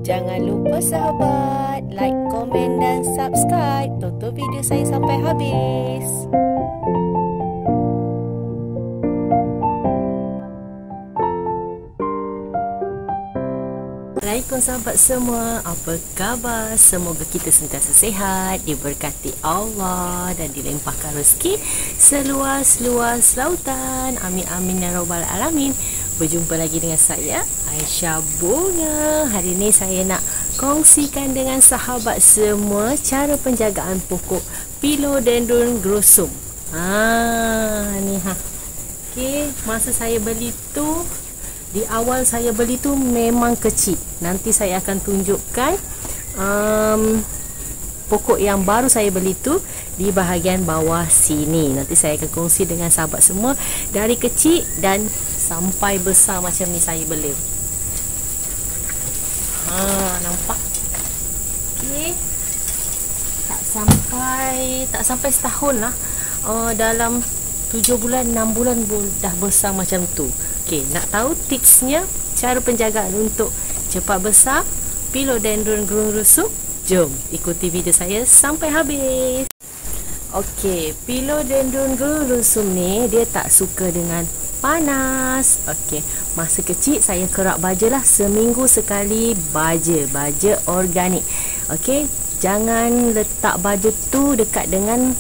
Jangan lupa sahabat, like, komen dan subscribe. Tonton video saya sampai habis. Assalamualaikum sahabat semua, apa khabar? Semoga kita sentiasa sihat, diberkati Allah dan dilimpahkan rezeki seluas-luas lautan. Amin amin ya rabbal alamin. Berjumpa lagi dengan saya, Aisyah Bunga. Hari ini saya nak kongsikan dengan sahabat semua cara penjagaan pokok Philodendron grossum. Ni okey, masa saya beli tu, di awal saya beli tu memang kecil. Nanti saya akan tunjukkan pokok yang baru saya beli tu di bahagian bawah sini. Nanti saya akan kongsi dengan sahabat semua dari kecil dan sampai besar macam ni saya beli. Nampak? Okey. Tak sampai setahun lah. Dalam 7 bulan, 6 bulan dah besar macam tu. Okey, nak tahu tipsnya, cara penjagaan untuk cepat besar Philodendron grossum? Jom ikuti video saya sampai habis. Okey, Philodendron grossum ni dia tak suka dengan panas. Okey, masa kecil saya kerap baja lah, seminggu sekali baja organik. Okey, jangan letak baja tu dekat dengan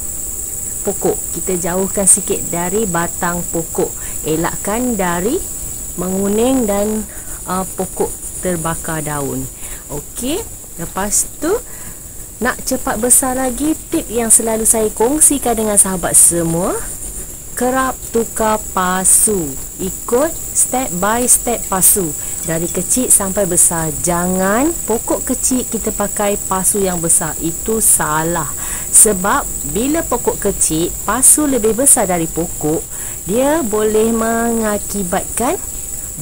pokok. Kita jauhkan sikit dari batang pokok. Elakkan dari menguning dan pokok terbakar daun. Okey, lepas tu nak cepat besar lagi, tip yang selalu saya kongsikan dengan sahabat semua, kerap tukar pasu. Ikut step by step pasu dari kecil sampai besar. Jangan pokok kecil kita pakai pasu yang besar, itu salah. Sebab bila pokok kecil, pasu lebih besar dari pokok, dia boleh mengakibatkan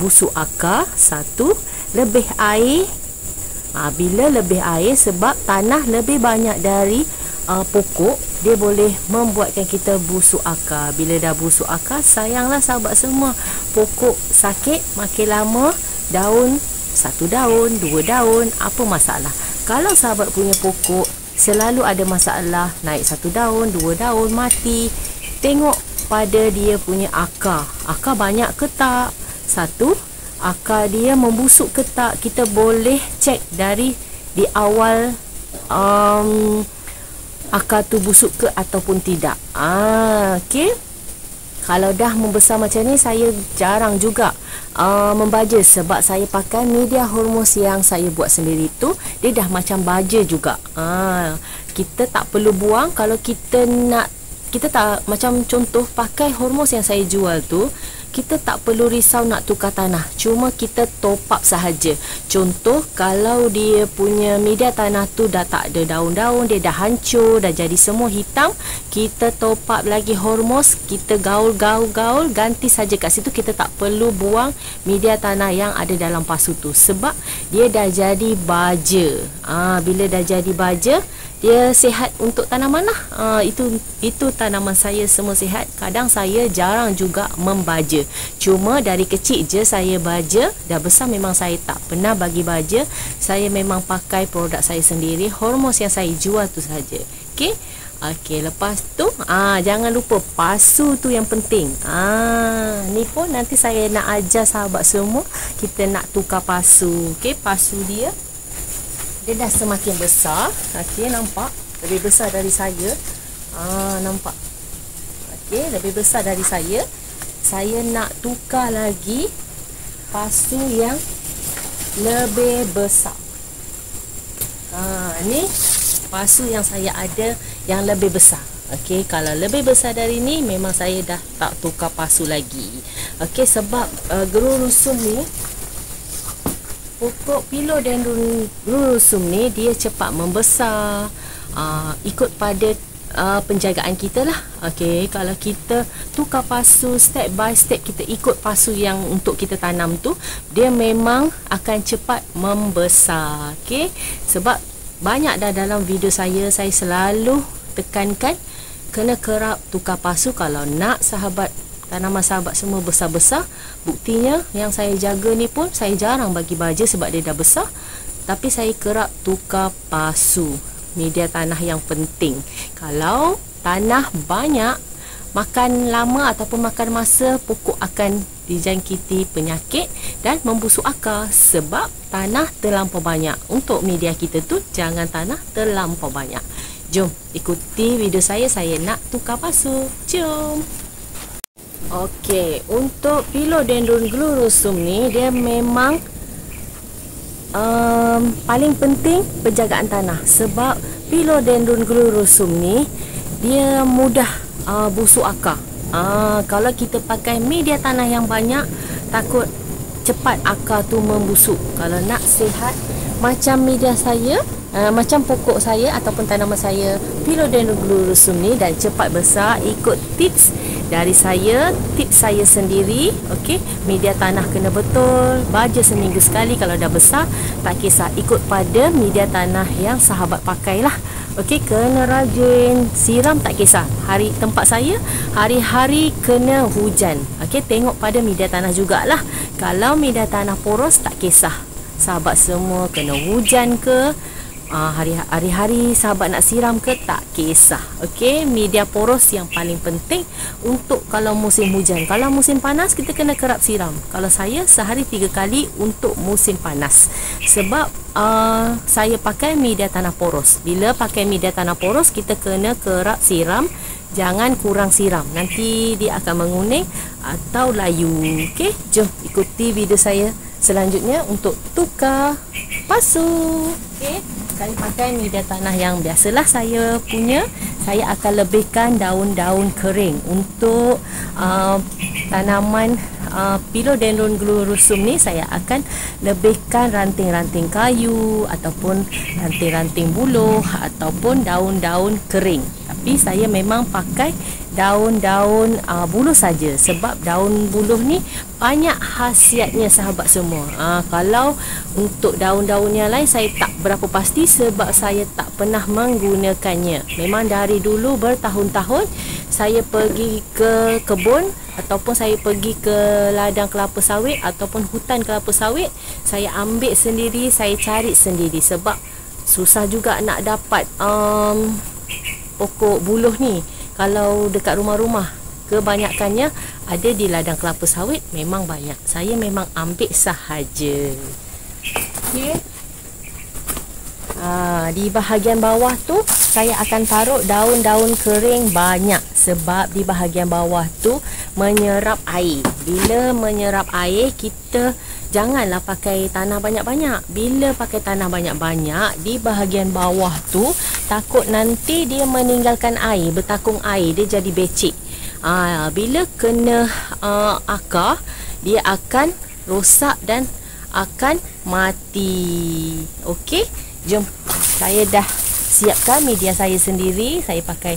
busuk akar. Satu, lebih air. Bila lebih air, sebab tanah lebih banyak dari pokok, dia boleh membuatkan kita busuk akar. Bila dah busuk akar, sayanglah sahabat semua, pokok sakit, makin lama daun, 1 daun, 2 daun, apa masalah? Kalau sahabat punya pokok selalu ada masalah, naik 1 daun, 2 daun, mati, tengok pada dia punya akar. Akar banyak ke tak? Satu, akar dia membusuk ke tak? Kita boleh cek dari di awal akar tu busuk ke ataupun tidak. Okey. Kalau dah membesar macam ni, saya jarang juga membaja, sebab saya pakai media hormos yang saya buat sendiri tu, dia dah macam baja juga. Kita tak perlu buang. Kalau kita nak, kita tak, macam contoh pakai hormos yang saya jual tu, kita tak perlu risau nak tukar tanah, cuma kita top up sahaja. Contoh, kalau dia punya media tanah tu dah tak ada daun-daun, dia dah hancur, dah jadi semua hitam, kita top up lagi hormos, kita gaul, ganti saja kat situ. Kita tak perlu buang media tanah yang ada dalam pasu tu, sebab dia dah jadi baja. Bila dah jadi baja, dia sihat untuk tanaman lah. Itu tanaman saya semua sihat. Kadang saya jarang juga membaja, cuma dari kecil je saya baja. Dah besar memang saya tak pernah bagi baja. Saya memang pakai produk saya sendiri, hormos yang saya jual tu saja. Okey. Okey, lepas tu jangan lupa pasu tu yang penting. Ni pun nanti saya nak ajar sahabat semua, kita nak tukar pasu. Okey, pasu dia dah semakin besar. Okey, nampak? Lebih besar dari saya. Nampak? Okey, lebih besar dari saya. Saya nak tukar lagi pasu yang lebih besar. Ni pasu yang saya ada yang lebih besar. Okey, kalau lebih besar dari ni, memang saya dah tak tukar pasu lagi. Okey, sebab grossum ni, pokok Philodendron grossum ni, dia cepat membesar. Ikut pada penjagaan kita lah. Okey, kalau kita tukar pasu step by step, kita ikut pasu yang untuk kita tanam tu, dia memang akan cepat membesar. Okey, sebab banyak dah dalam video saya selalu tekankan kena kerap tukar pasu kalau nak tanaman sahabat semua besar-besar. Buktinya yang saya jaga ni pun saya jarang bagi baja sebab dia dah besar. tapi saya kerap tukar pasu. Media tanah yang penting. Kalau tanah banyak, makan lama ataupun makan masa, pokok akan dijangkiti penyakit dan membusuk akar sebab tanah terlampau banyak. Untuk media kita tu, jangan tanah terlampau banyak. Jom ikuti video saya nak tukar pasu. Jom. Okey, untuk Philodendron glurosum ni, dia memang paling penting penjagaan tanah sebab Philodendron glurosum ni dia mudah busuk akar. Kalau kita pakai media tanah yang banyak, takut cepat akar tu membusuk. Kalau nak sihat macam media saya, macam pokok saya ataupun tanaman saya Philodendron glurosum ni dan cepat besar, ikut tips dari saya, tips saya sendiri. Okey, media tanah kena betul, baja seminggu sekali. Kalau dah besar, tak kisah, ikut pada media tanah yang sahabat pakailah. Okey, kena rajin siram, tak kisah. Tempat saya hari-hari kena hujan. Okey, tengok pada media tanah jugalah. Kalau media tanah poros, tak kisah. Sahabat semua kena hujan ke, hari-hari sahabat nak siram ke, tak kisah. Okey, media poros yang paling penting untuk kalau musim hujan. Kalau musim panas, kita kena kerap siram. Kalau saya sehari 3 kali untuk musim panas. Sebab saya pakai media tanah poros. Bila pakai media tanah poros, kita kena kerap siram. Jangan kurang siram, nanti dia akan menguning atau layu. Okey, jom ikuti video saya selanjutnya untuk tukar pasu. Okey, saya pakai media tanah yang biasalah saya punya. Saya akan lebihkan daun-daun kering untuk tanaman Philodendron glurosum ni. Saya akan lebihkan ranting-ranting kayu ataupun ranting-ranting buluh ataupun daun-daun kering. Tapi saya memang pakai daun-daun buluh saja sebab daun buluh ni banyak khasiatnya sahabat semua. Kalau untuk daun-daun yang lain saya tak berapa pasti sebab saya tak pernah menggunakannya. Memang dari dulu bertahun-tahun saya pergi ke kebun ataupun saya pergi ke ladang kelapa sawit ataupun hutan kelapa sawit, saya ambil sendiri, saya cari sendiri sebab susah juga nak dapat pokok buluh ni. Kalau dekat rumah-rumah, kebanyakannya ada di ladang kelapa sawit, memang banyak. Saya memang ambil sahaja. Okey. Di bahagian bawah tu saya akan taruh daun-daun kering banyak sebab di bahagian bawah tu menyerap air. Bila menyerap air, kita janganlah pakai tanah banyak-banyak. Bila pakai tanah banyak-banyak di bahagian bawah tu, takut nanti dia meninggalkan air, bertakung air, dia jadi becik. Bila kena akar, dia akan rosak dan akan mati. Okey, jom. Saya dah siapkan media saya sendiri. Saya pakai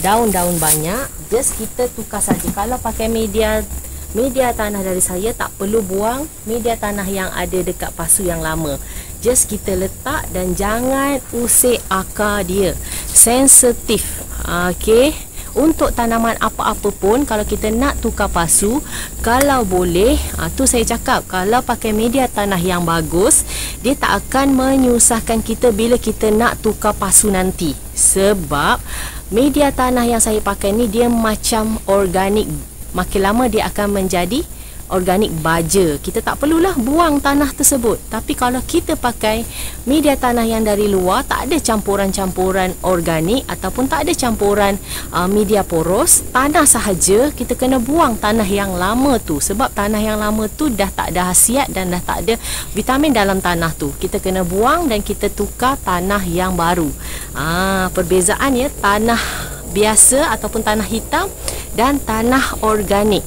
daun-daun banyak. Just kita tukar saja. Kalau pakai media tanah dari saya, tak perlu buang media tanah yang ada dekat pasu yang lama. Just kita letak dan jangan usik akar dia. Sensitif. Okey. Untuk tanaman apa-apa pun, kalau kita nak tukar pasu, kalau boleh, tu saya cakap, kalau pakai media tanah yang bagus, dia tak akan menyusahkan kita bila kita nak tukar pasu nanti. Sebab media tanah yang saya pakai ni, dia macam organik. Makin lama dia akan menjadi organik baja. Kita tak perlulah buang tanah tersebut. Tapi kalau kita pakai media tanah yang dari luar, tak ada campuran-campuran organik ataupun tak ada campuran media poros, tanah sahaja, kita kena buang tanah yang lama tu. Sebab tanah yang lama tu dah tak ada khasiat dan dah tak ada vitamin dalam tanah tu. Kita kena buang dan kita tukar tanah yang baru. Perbezaannya tanah biasa ataupun tanah hitam dan tanah organik.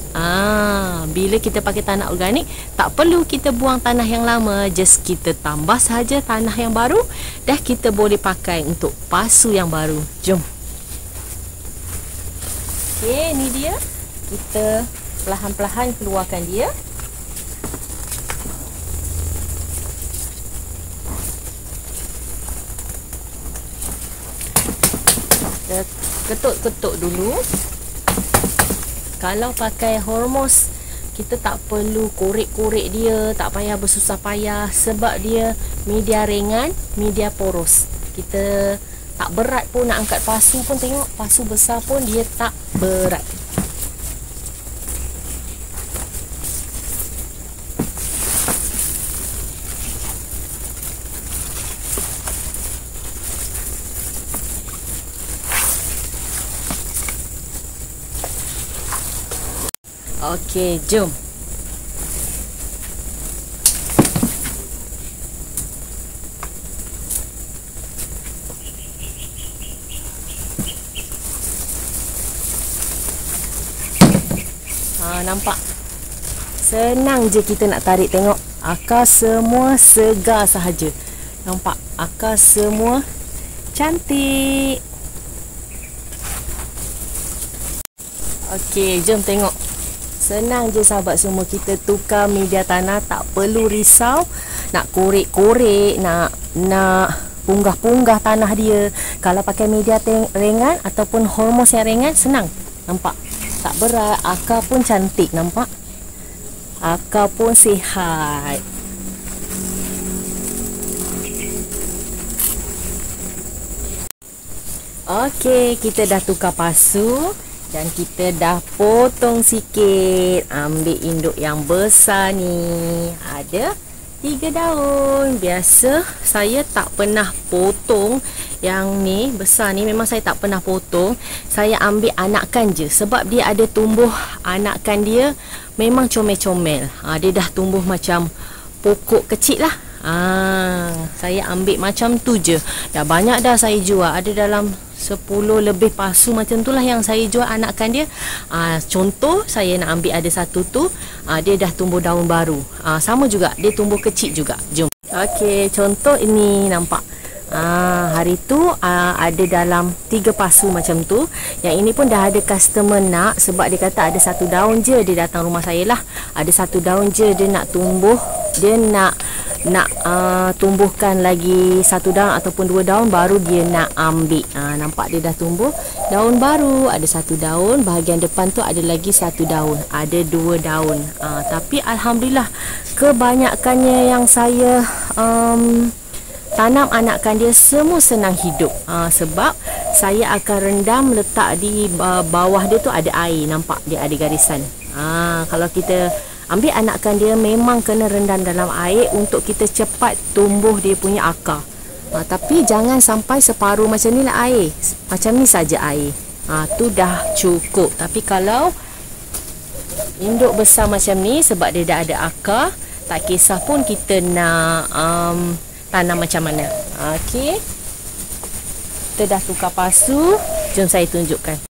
Bila kita pakai tanah organik, tak perlu kita buang tanah yang lama, just kita tambah sahaja tanah yang baru, dah kita boleh pakai untuk pasu yang baru. Jom. Okey, ni dia. Kita perlahan-perlahan keluarkan dia. Ketuk-ketuk dulu. Kalau pakai hormos kita tak perlu korek-korek dia, tak payah bersusah payah sebab dia media ringan, media poros. Kita tak berat pun nak angkat pasu pun, tengok pasu besar pun dia tak berat. Okey, jom. Nampak? Senang je kita nak tarik, tengok. Akar semua segar sahaja. Nampak? Akar semua cantik. Okey, jom tengok. Senang je sahabat semua, kita tukar media tanah, tak perlu risau nak korek-korek, nak punggah-punggah tanah dia. Kalau pakai media ringan ataupun hormos yang ringan, senang. Nampak? Tak berat, akar pun cantik, nampak? Akar pun sihat. Okey, kita dah tukar pasu. Dan kita dah potong sikit. Ambil induk yang besar ni. Ada 3 daun. Biasa saya tak pernah potong yang ni besar ni. Memang saya tak pernah potong. Saya ambil anakan je. Sebab dia ada tumbuh anakan dia memang comel-comel. Dia dah tumbuh macam pokok kecil lah. Saya ambil macam tu je. Dah banyak dah saya jual. Ada dalam 10 lebih pasu macam tu lah yang saya jual anakan dia. Contoh saya nak ambil ada satu tu, dia dah tumbuh daun baru. Sama juga, dia tumbuh kecil juga. Jom. Okey, contoh ini nampak. Hari tu ada dalam 3 pasu macam tu. Yang ini pun dah ada customer nak, sebab dia kata ada satu daun je. Dia datang rumah saya lah, ada satu daun je dia nak tumbuh. Dia nak tumbuhkan lagi satu daun ataupun 2 daun, baru dia nak ambil. Nampak dia dah tumbuh daun baru, ada satu daun, bahagian depan tu ada lagi satu daun, ada 2 daun. Tapi Alhamdulillah, kebanyakannya yang saya tanam anakan dia semua senang hidup. Sebab saya akan rendam, letak di bawah dia tu ada air. Nampak dia ada garisan. Kalau kita ambil anakan dia, memang kena rendam dalam air untuk kita cepat tumbuh dia punya akar. Tapi jangan sampai separuh macam ni lah air. Macam ni saja air. Tu dah cukup. Tapi kalau induk besar macam ni, sebab dia dah ada akar, tak kisah pun kita nak tanam macam mana. Okey, kita dah tukar pasu. Jom saya tunjukkan.